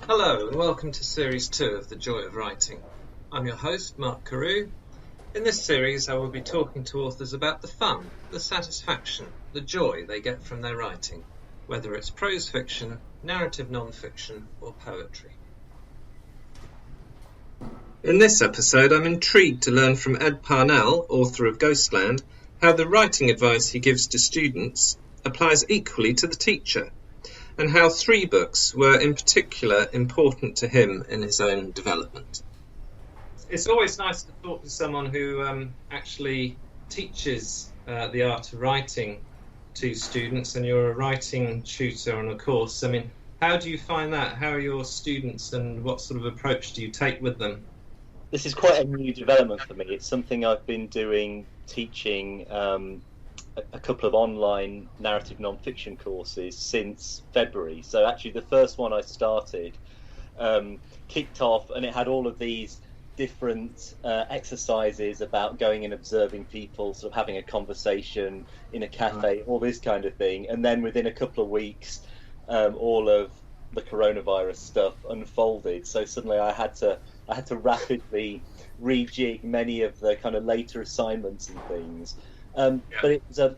Hello and welcome to Series 2 of The Joy of Writing. I'm your host, Mark Carew. In this series I will be talking to authors about the fun, the satisfaction, the joy they get from their writing, whether it's prose fiction, narrative non-fiction or poetry. In this episode I'm intrigued to learn from Ed Parnell, author of Ghostland, how the writing advice he gives to students applies equally to the teacher, and how 3 books were in particular important to him in his own development. It's always nice to talk to someone who actually teaches the art of writing to students, and you're a writing tutor on a course. I mean, how do you find that? How are your students and what sort of approach do you take with them? This is quite a new development for me. It's something I've been doing, teaching a couple of online narrative non-fiction courses since February. So actually the first one I started kicked off, and it had all of these different exercises about going and observing people, sort of having a conversation in a cafe, all this kind of thing. And then within a couple of weeks, all of the coronavirus stuff unfolded. So suddenly I had to rapidly rejig many of the kind of later assignments and things. But it was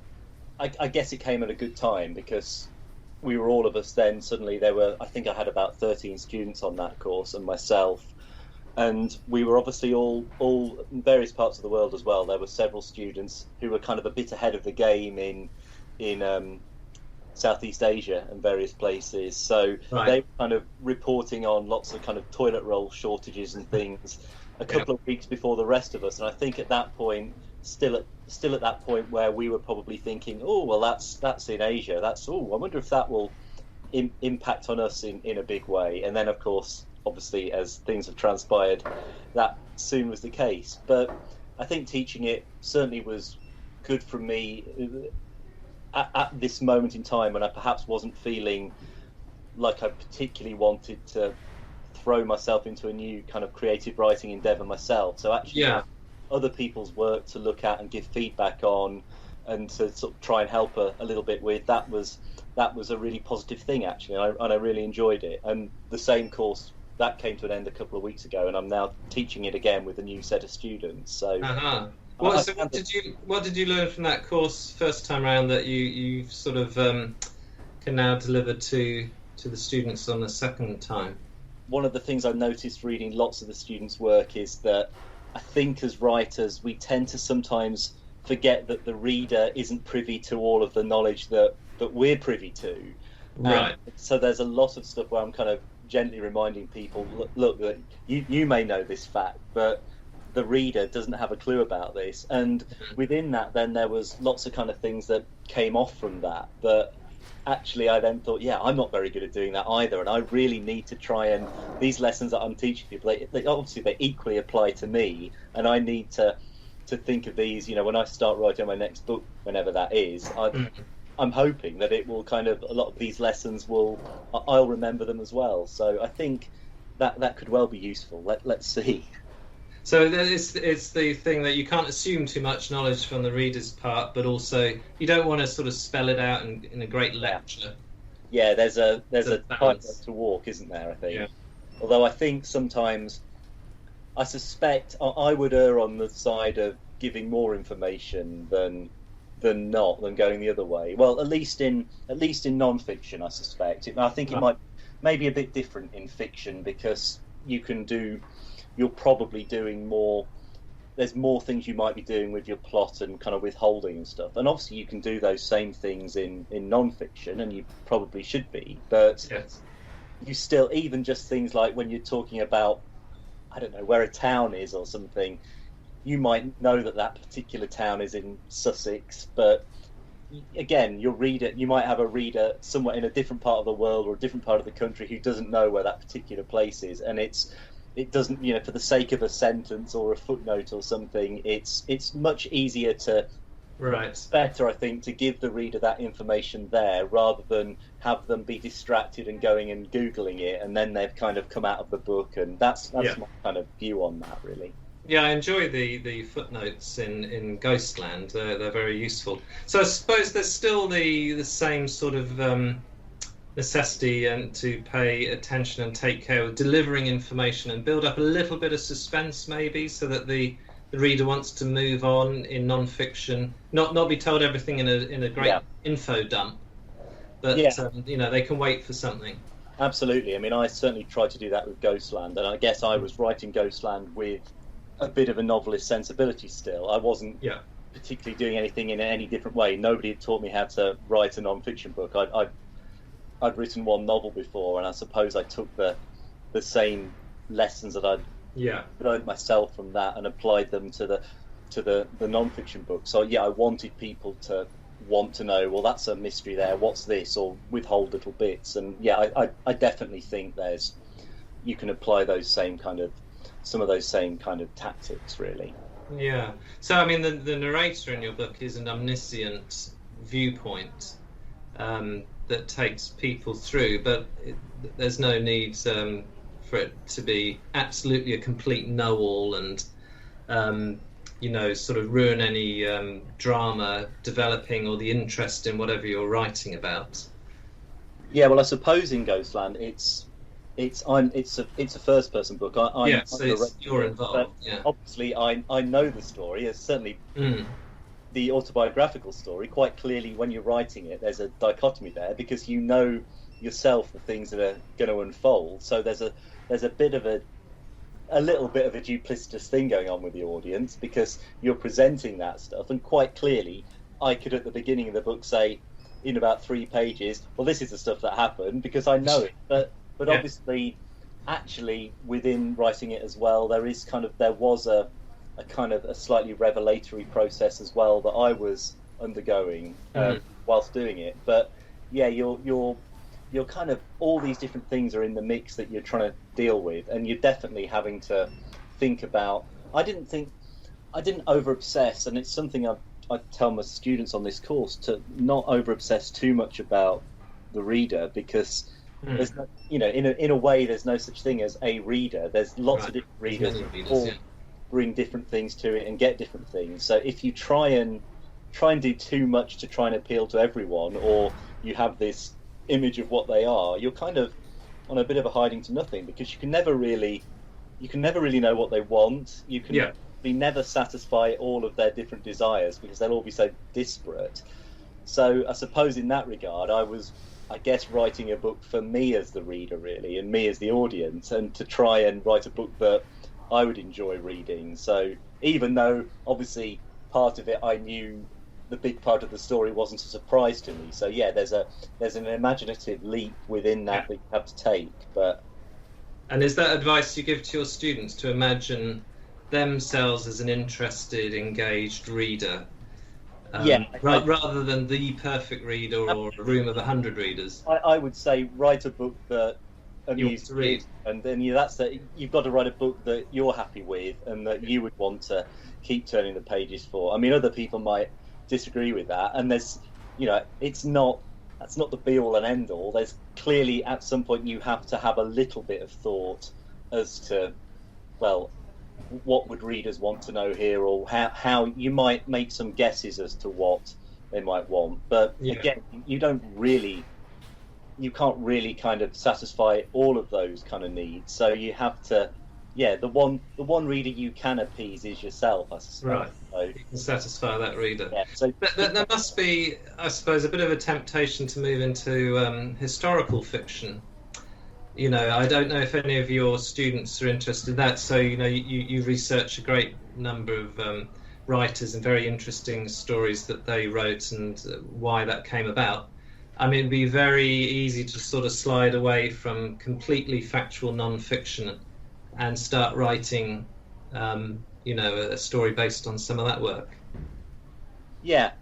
I guess it came at a good time, because we were all of us then, suddenly I think I had about 13 students on that course and myself, and we were obviously all in various parts of the world as well. There were several students who were kind of a bit ahead of the game in Southeast Asia and various places, so they were kind of reporting on lots of kind of toilet roll shortages and things a couple of weeks before the rest of us. And I think at that point, still at that point where we were probably thinking, oh well, that's in Asia, I wonder if that will impact on us in a big way. And then of course, obviously, as things have transpired, that soon was the case. But I think teaching it certainly was good for me at this moment in time when I perhaps wasn't feeling like I particularly wanted to throw myself into a new kind of creative writing endeavour myself. So actually other people's work to look at and give feedback on, and to sort of try and help a little bit with, that was a really positive thing actually, and I really enjoyed it. And the same course that came to an end a couple of weeks ago, and I'm now teaching it again with a new set of students. So what did you learn from that course first time around that you sort of can now deliver to the students on the second time? One of the things I've noticed reading lots of the students' work is that I think as writers we tend to sometimes forget that the reader isn't privy to all of the knowledge that we're privy to. Right. So there's a lot of stuff where I'm kind of gently reminding people, look, you may know this fact, but the reader doesn't have a clue about this. And within that, then there was lots of kind of things that came off from that. But actually, I then thought, I'm not very good at doing that either, and I really need to try and these lessons that I'm teaching people, they equally apply to me, and I need to think of these. When I start writing my next book, whenever that is, I'm hoping that it will kind of, a lot of these lessons I'll remember them as well. So I think that could well be useful. Let's see. So it's the thing that you can't assume too much knowledge from the reader's part, but also you don't want to sort of spell it out in a great lecture. Yeah, there's a tightrope to walk, isn't there, I think? Yeah. Although I think sometimes, I suspect I would err on the side of giving more information than going the other way. Well, at least in non-fiction, I suspect. I think it might maybe a bit different in fiction, because you're probably doing more. There's more things you might be doing with your plot and kind of withholding and stuff. And obviously you can do those same things in non-fiction, and you probably should be. But you still, even just things like when you're talking about, I don't know, where a town is or something, you might know that particular town is in Sussex, but again, you might have a reader somewhere in a different part of the world or a different part of the country who doesn't know where that particular place is, and it doesn't, for the sake of a sentence or a footnote or something, it's much easier to, it's better, I think, to give the reader that information there rather than have them be distracted and going and Googling it, and then they've kind of come out of the book. And that's my kind of view on that, really. Yeah, I enjoy the footnotes in Ghostland. They're very useful. So I suppose there's still the same sort of necessity and to pay attention and take care of delivering information and build up a little bit of suspense, maybe, so that the reader wants to move on in non-fiction, not be told everything in a great info dump, but they can wait for something. Absolutely. I mean, I certainly tried to do that with Ghostland, and I guess I was writing Ghostland with a bit of a novelist sensibility still. I wasn't particularly doing anything in any different way. Nobody had taught me how to write a non-fiction book. I'd written one novel before, and I suppose I took the same lessons that I'd learned myself from that and applied them to the non-fiction book. So I wanted people to want to know, well, that's a mystery there, what's this, or withhold little bits. And I definitely think you can apply some of those same kind of tactics, really. Yeah. So I mean, the narrator in your book is an omniscient viewpoint that takes people through, but there's no need for it to be absolutely a complete know-all and sort of ruin any drama developing or the interest in whatever you're writing about. Yeah, well, I suppose in Ghostland it's a first-person book. You're involved. Yeah. Obviously, I know the story. It's certainly the autobiographical story quite clearly. When you're writing it, there's a dichotomy there because you know yourself the things that are going to unfold. So there's a bit of a little bit of a duplicitous thing going on with the audience because you're presenting that stuff, and quite clearly I could at the beginning of the book say in about 3 pages, well, this is the stuff that happened because I know it, but obviously actually within writing it as well there was a kind of a slightly revelatory process as well that I was undergoing whilst doing it. But you're kind of, all these different things are in the mix that you're trying to deal with, and you're definitely having to think about. I didn't over obsess, and it's something I tell my students on this course to not over obsess too much about the reader, because there's no, in a way there's no such thing as a reader. There's lots of different readers all bring different things to it and get different things. So if you try and do too much to try and appeal to everyone, or you have this image of what they are, you're kind of on a bit of a hiding to nothing, because you can never really know what they want. You can never satisfy all of their different desires because they'll all be so disparate. So I suppose in that regard I was, I guess, writing a book for me as the reader, really, and me as the audience, and to try and write a book that I would enjoy reading. So even though obviously part of it I knew the big part of the story wasn't a surprise to me, so there's an imaginative leap within that you have to take. And is that advice you give to your students, to imagine themselves as an interested, engaged reader, rather than the perfect reader or a room of 100 readers? I would say write a book that amuses you, and then you've got to write a book that you're happy with and that you would want to keep turning the pages for. I mean, other people might disagree with that, and that's not the be all and end all. There's clearly at some point you have to have a little bit of thought as to, well, what would readers want to know here, or how you might make some guesses as to what they might want. But again, you can't really kind of satisfy all of those kind of needs. So you have to, the one reader you can appease is yourself, I suspect. Right. So, you can satisfy that reader. Yeah, so there must be, I suppose, a bit of a temptation to move into historical fiction. I don't know if any of your students are interested in that. So, you research a great number of writers and very interesting stories that they wrote and why that came about. I mean, it'd be very easy to sort of slide away from completely factual non-fiction and start writing, a story based on some of that work. Yeah,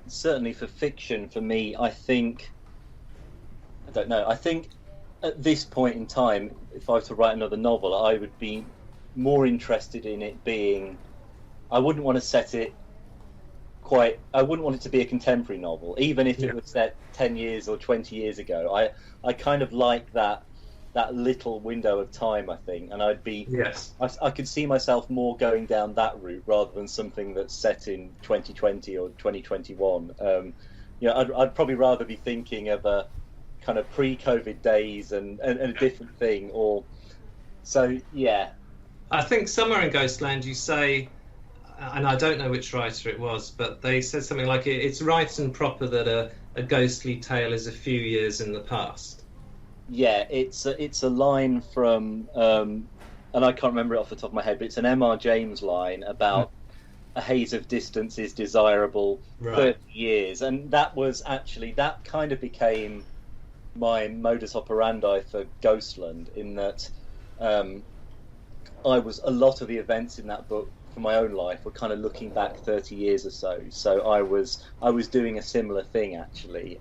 certainly for fiction, for me, I think at this point in time, if I were to write another novel, I would be more interested in it being, I wouldn't want it to be a contemporary novel, even if it was set 10 years or 20 years ago. I kind of like that little window of time, I think, and I'd be, I could see myself more going down that route rather than something that's set in 2020 or 2021. I'd probably rather be thinking of a kind of pre-COVID days and a different thing, or so yeah. I think somewhere in Ghostland you say, and I don't know which writer it was, but they said something like it's right and proper that a ghostly tale is a few years in the past. Yeah, it's a line from, and I can't remember it off the top of my head, but it's an M.R. James line about a haze of distance is desirable, Right. 30 years. And that kind of became my modus operandi for Ghostland, in that a lot of the events in that book for my own life were kind of looking back 30 years or so. So I was doing a similar thing, actually.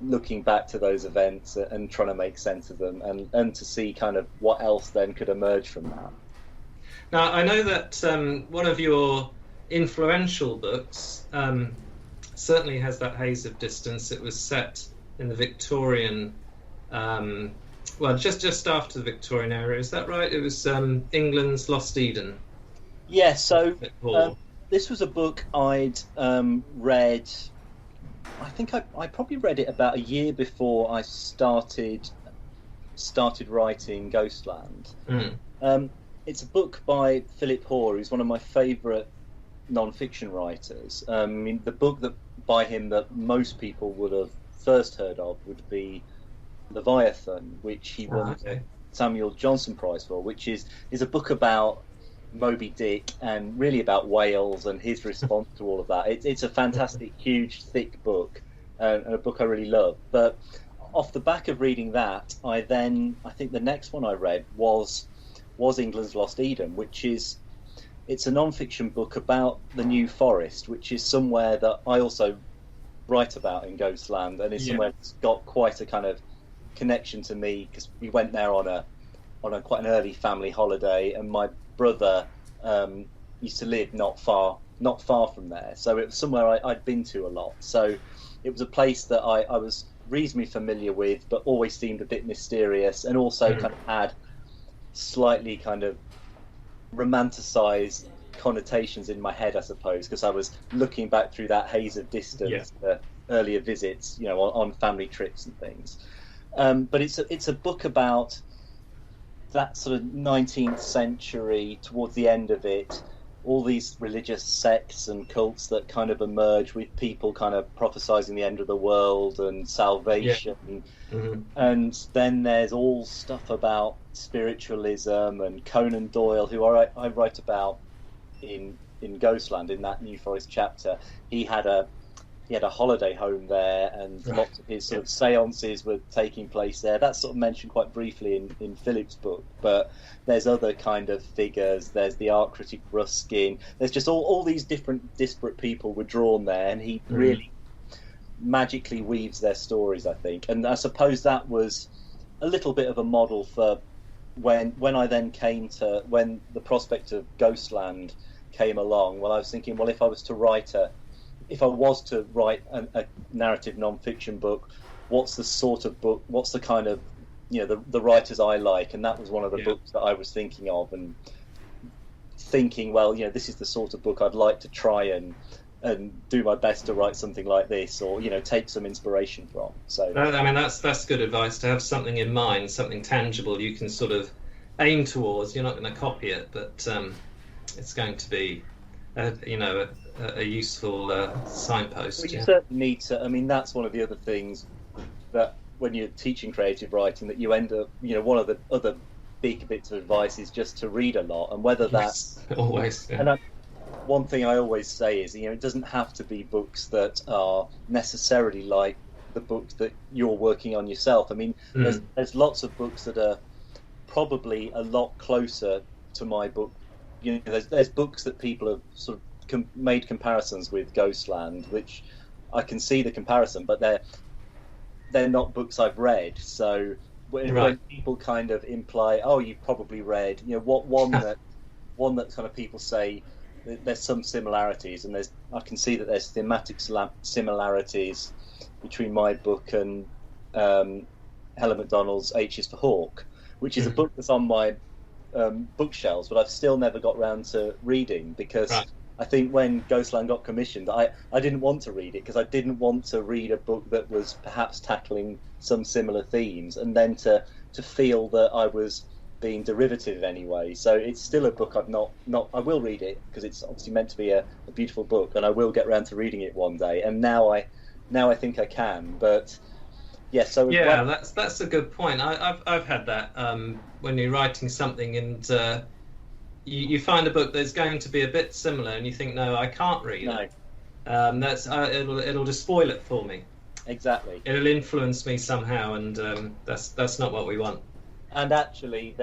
Looking back to those events and trying to make sense of them, and to see kind of what else then could emerge from that. Now, I know that one of your influential books certainly has that haze of distance. It was set in the Victorian, just after the Victorian era. Is that right? It was England's Lost Eden. Yeah, so this was a book I'd read. I think I probably read it about a year before I started writing Ghostland. It's a book by Philip Hoare, who's one of my favourite non-fiction writers. I mean, the book by him that most people would have first heard of would be Leviathan, which he won the Samuel Johnson Prize for, which is a book about Moby Dick and really about whales and his response to all of that. It's a fantastic, huge, thick book, and a book I really love. But off the back of reading that, I think the next one I read was England's Lost Eden, it's a non-fiction book about the New Forest, which is somewhere that I also write about in Ghostland, and is somewhere that's got quite a kind of connection to me, because we went there on a quite an early family holiday, and my brother used to live not far from there, so it was somewhere I'd been to a lot. So it was a place that I was reasonably familiar with, but always seemed a bit mysterious, and also kind of had slightly kind of romanticized connotations in my head, I suppose, because I was looking back through that haze of distance, earlier visits, on family trips and things. But it's a book about that sort of 19th century, towards the end of it, all these religious sects and cults that kind of emerge, with people kind of prophesizing the end of the world and salvation. And then there's all stuff about spiritualism, and Conan Doyle, who I write about in Ghostland, in that New Forest chapter. He had a holiday home there, and lots of his sort of seances were taking place there. That's sort of mentioned quite briefly in Philip's book, but there's other kind of figures. There's the art critic Ruskin. There's just all these different disparate people were drawn there, and he really magically weaves their stories, I think. And I suppose that was a little bit of a model for when I then came to, when the prospect of Ghostland came along. Well, I was thinking, well, if I was to write a narrative non-fiction book, what's the sort of book, what's the kind of, the writers I like? And that was one of the books that I was thinking of, and thinking, well, this is the sort of book I'd like to try and do my best to write something like this, or take some inspiration from. So I mean, that's good advice, to have something in mind, something tangible you can sort of aim towards. You're not going to copy it, but it's going to be a useful signpost. Well, you certainly need to. I mean, that's one of the other things that when you're teaching creative writing, that you end up, one of the other big bits of advice is just to read a lot, and whether that's always. Yeah. And one thing I always say is, it doesn't have to be books that are necessarily like the books that you're working on yourself. I mean, there's lots of books that are probably a lot closer to my book. There's books that people have sort of made comparisons with Ghostland, which I can see the comparison, but they're not books I've read. So when people kind of imply, oh, you've probably read, one that kind of people say there's some similarities, and I can see that there's thematic similarities between my book and Helen MacDonald's H is for Hawk, which is a book that's on my bookshelves, but I've still never got round to reading, because I think when Ghostland got commissioned, I didn't want to read it because I didn't want to read a book that was perhaps tackling some similar themes, and then to feel that I was being derivative anyway. So it's still a book I've not I will read it because it's obviously meant to be a beautiful book, and I will get around to reading it one day. And now I think I can, but yeah. So yeah, that's a good point. I've had that when you're writing something and you find a book that's going to be a bit similar, and you think, no, I can't read it. That's it'll just spoil it for me. Exactly. It'll influence me somehow, and that's not what we want. And actually,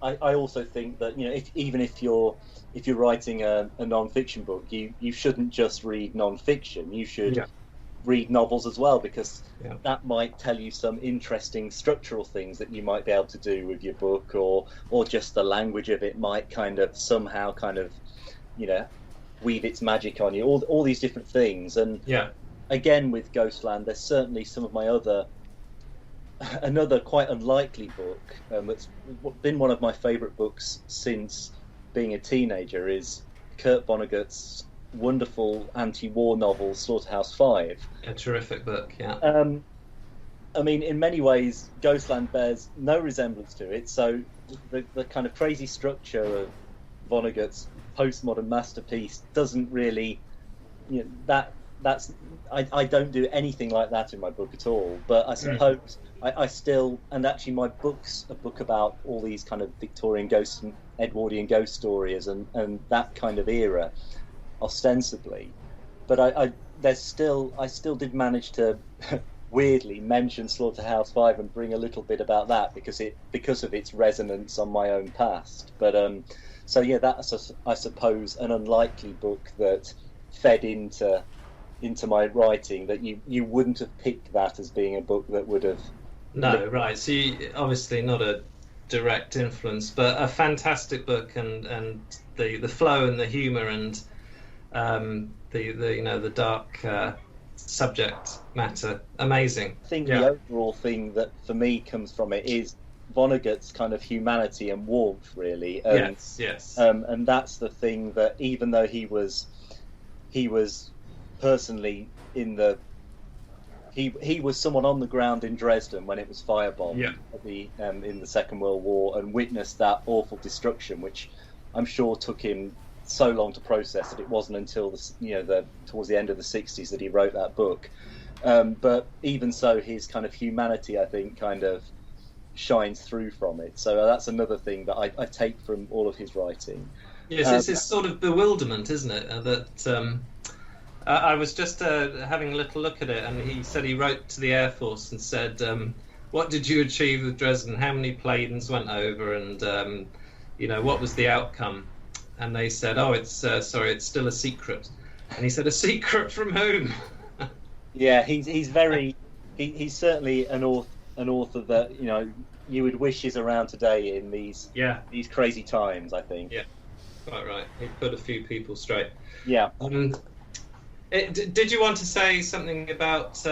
I also think that, you know, even if you're writing a non-fiction book, you shouldn't just read non-fiction. You should read novels as well, because that might tell you some interesting structural things that you might be able to do with your book, or just the language of it might kind of somehow you know, weave its magic on you. All these different things. And again, with Ghostland, there's certainly some of my another quite unlikely book that's been one of my favourite books since being a teenager is Kurt Vonnegut's wonderful anti-war novel Slaughterhouse-5. A terrific book, yeah. I mean, in many ways, Ghostland bears no resemblance to it. So the kind of crazy structure of Vonnegut's postmodern masterpiece doesn't really, you know, I don't do anything like that in my book at all. But I suppose I still, and actually my book's a book about all these kind of Victorian ghosts and Edwardian ghost stories and that kind of era, ostensibly. But I still did manage to weirdly mention Slaughterhouse-5 and bring a little bit about that because of its resonance on my own past. But so yeah, that's I suppose an unlikely book that fed into my writing, that you wouldn't have picked that as being a book that would have. No, right. So obviously not a direct influence, but a fantastic book, and the flow and the humour and the dark subject matter, amazing. I think the overall thing that for me comes from it is Vonnegut's kind of humanity and warmth, really. And, yes. And that's the thing that, even though he was personally he was someone on the ground in Dresden when it was firebombed in the Second World War, and witnessed that awful destruction, which I'm sure took him so long to process that it wasn't until towards the end of the 60s that he wrote that book. But even so, his kind of humanity, I think, kind of shines through from it. So that's another thing that I take from all of his writing. Yes, it's this sort of bewilderment, isn't it? That I was just having a little look at it, and he said he wrote to the Air Force and said, what did you achieve with Dresden? How many planes went over? And, what was the outcome? And they said, it's still a secret. And he said, a secret from whom? Yeah, he's certainly an author that, you would wish is around today in these crazy times, I think. Yeah, quite right. He put a few people straight. Yeah. Did you want to say something about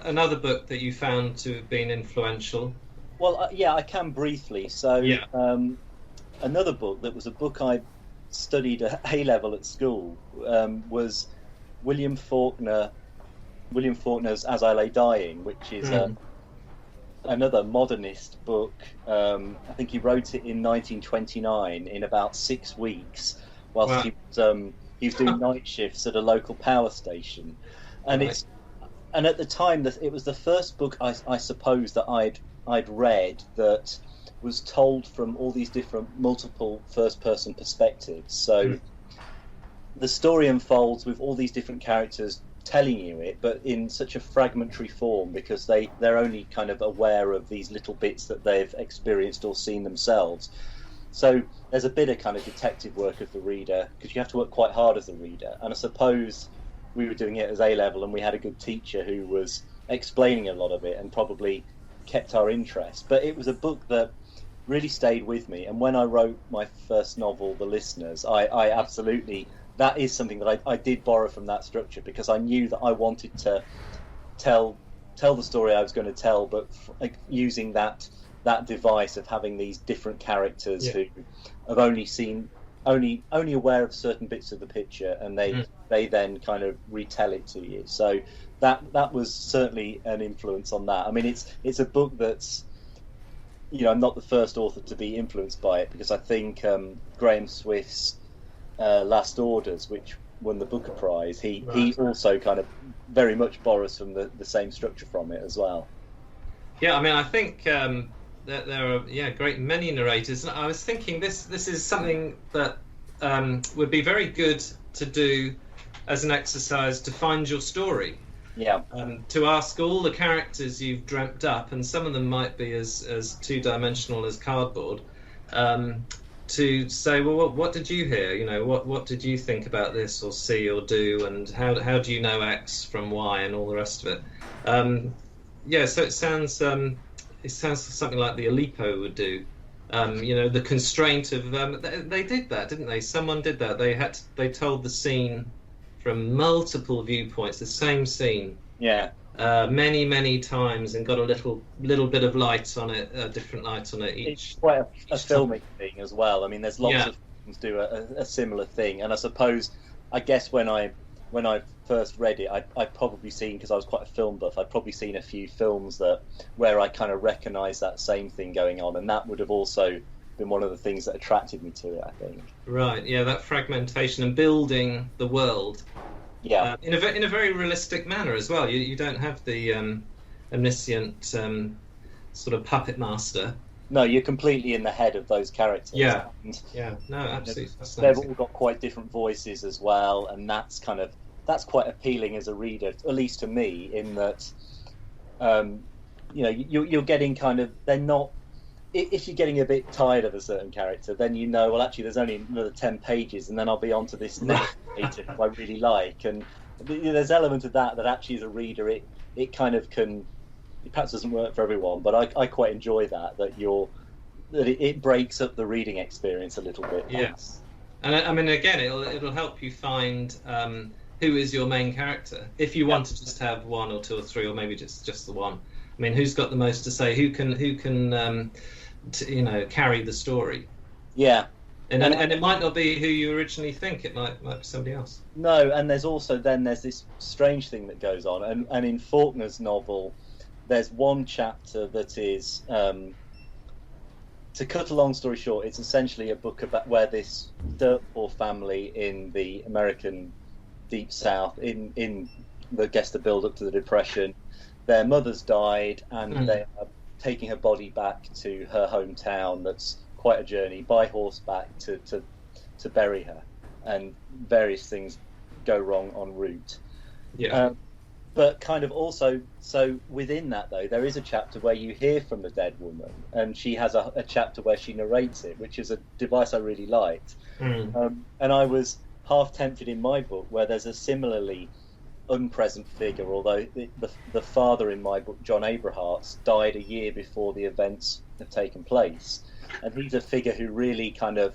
another book that you found to have been influential? Well, I can briefly. So, another book that was a book I studied at A-level at school was William Faulkner's As I Lay Dying, which is another modernist book. I think he wrote it in 1929 in about 6 weeks, whilst he was doing night shifts at a local power station, and at the time that it was the first book I suppose that I'd read that was told from all these different multiple first-person perspectives. So the story unfolds with all these different characters telling you it, but in such a fragmentary form, because they're only kind of aware of these little bits that they've experienced or seen themselves. So there's a bit of kind of detective work of the reader, because you have to work quite hard as a reader. And I suppose we were doing it as A-level, and we had a good teacher who was explaining a lot of it and probably kept our interest. But it was a book that really stayed with me. And when I wrote my first novel, The Listeners, I absolutely, that is something that I did borrow from that structure, because I knew that I wanted to tell the story I was going to tell, but using that device of having these different characters who have only seen only aware of certain bits of the picture, and they then kind of retell it to you. So that was certainly an influence on that. I mean, it's a book that's, I'm not the first author to be influenced by it, because I think Graham Swift's Last Orders, which won the Booker Prize, he also kind of very much borrows from the same structure from it as well. Yeah, I mean, I think that there are great many narrators. And I was thinking this is something that would be very good to do as an exercise to find your story. Yeah. To ask all the characters you've dreamt up, and some of them might be as two-dimensional as cardboard, to say, well, what did you hear? What did you think about this, or see, or do, and how do you know X from Y, and all the rest of it? So it sounds something like the Aleppo would do. The constraint of they did that, didn't they? Someone did that. They told the scene from multiple viewpoints, the same scene. Yeah. Many times, and got a little bit of light on it, a different light on it each. It's quite a filmic thing as well. I mean, there's lots of films do a similar thing, and I guess when I first read it, I'd probably seen, because I was quite a film buff, I'd probably seen a few films where I kind of recognised that same thing going on, and that would have also been one of the things that attracted me to it, I think. Right, yeah, that fragmentation and building the world. Yeah, in a very realistic manner as well. You don't have the omniscient sort of puppet master. No, you're completely in the head of those characters. Yeah, no, absolutely fascinating. They've all got quite different voices as well, and that's quite appealing as a reader, at least to me, in that you're getting kind of, they're not. If you're getting a bit tired of a certain character, then well, actually, there's only another 10 pages, and then I'll be on to this next character who I really like. And there's an element of that actually, as a reader, it kind of can. It perhaps doesn't work for everyone, but I quite enjoy that it breaks up the reading experience a little bit. Yes, and I mean, again, it'll help you find who is your main character. If you want to just have one or two or three, or maybe just the one. I mean, who's got the most to say? Who can carry the story? Yeah, and it might not be who you originally think. It might be somebody else. No, and there's this strange thing that goes on, and in Faulkner's novel, there's one chapter that is, to cut a long story short, it's essentially a book about where this dirt poor family in the American Deep South, in the build up to the Depression, their mother's died, and they are taking her body back to her hometown. That's quite a journey by horseback to bury her, and various things go wrong en route. Yeah. But kind of also, so within that though, there is a chapter where you hear from the dead woman, and she has a chapter where she narrates it, which is a device I really liked. And I was half tempted in my book where there's a similarly unpresent figure, although the father in my book, John Abraharts, died a year before the events have taken place, and he's a figure who really kind of,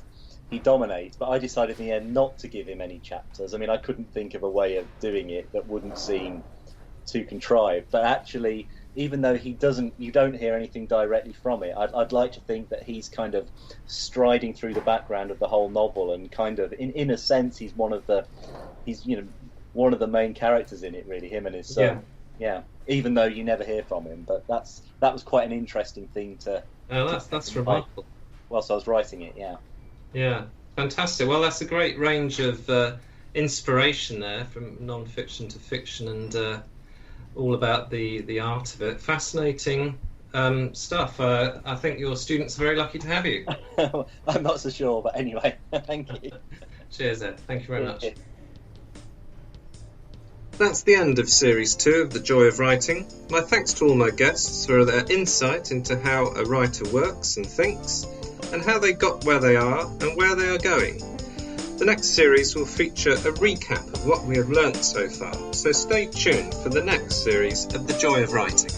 he dominates, but I decided in the end not to give him any chapters. I mean, I couldn't think of a way of doing it that wouldn't seem too contrived, but actually, even though you don't hear anything directly from it, I'd like to think that he's kind of striding through the background of the whole novel, and kind of in a sense he's one of the main characters in it, really, him and his son. Yeah, even though you never hear from him, but that was quite an interesting thing to. Oh, that's remarkable. Whilst I was writing it, yeah, fantastic. Well, that's a great range of inspiration there, from non-fiction to fiction, and all about the art of it. Fascinating stuff. I think your students are very lucky to have you. I'm not so sure, but anyway, thank you. Cheers, Ed. Thank you very much. That's the end of Series 2 of The Joy of Writing. My thanks to all my guests for their insight into how a writer works and thinks, and how they got where they are and where they are going. The next series will feature a recap of what we have learnt so far, so stay tuned for the next series of The Joy of Writing.